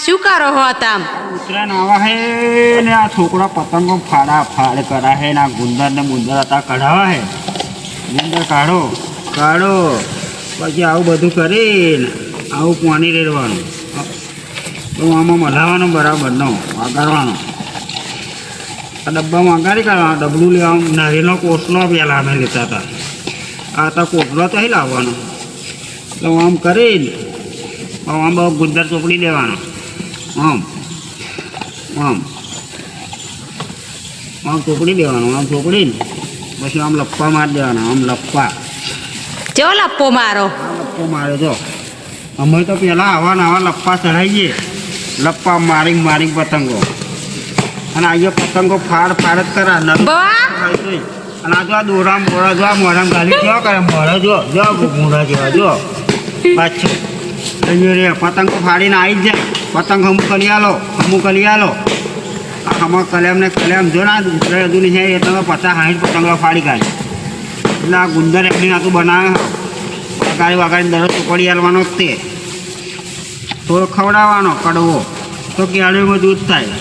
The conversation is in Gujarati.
શું કરો હો તમ? ઉત્તરાયણ આવા હે ને આ છોકરા પતંગો ફાડા ફાડ કરા હે ને આ ગુંદર ને મુંદર હતા કઢાવા હે. ગુંદર કાઢો કાઢો પછી આવું બધું કરીને આવું પાણી રેડવાનું તો આમાં મલાવાનો બરાબર નો વગાડવાનો. આ ડબ્બામાં વગાડી કાઢવાનો. ડબલું લેવાનું. નારિયેળનો કોસલો પહેલાં અમે લેતા હતા. આ તો કોસલો તો અહીં લાવવાનો. તો આમ કરીને આમ બહુ ગુંદર ચોપડી દેવાનો. આમ આમ આમ ચોપડી દેવાનું. આમ ચોપડીને પછી આમ લપ્પા મારી દેવાના. આમ લપ્પા ચો લપ્પો મારો. લપ્પો મારે જો અમે તો પહેલાં આવા આવા લપ્પા ચઢાવીએ. લપ્પા મારી મારી પતંગો અને અહીંયા પતંગો ફાડ ફાડ જ કરા બા અને આ જો આ દોરા મોડા જો આ મોઢામાં ગાલી જો કરે મોઢા જો જો મોઢા જેવા જો પાછું રે પતંગો ફાડીને આવી જ જાય. પતંગ અમુક કરી આલો અમુક કરી આલો આમાં કલેમ ને કલેમ જો ના ઉતરાય હજુ નહીં છે એ તમે 50-60 પતંગો ફાડી કાઢી. એટલે આ ગુંદર એમની નાતું બનાવે વગાડી વગાડીને દરરોજ ચોપડી આલવાનો જ તે થોડો ખવડાવવાનો કડવો તો કેળવીમાં દૂધ થાય.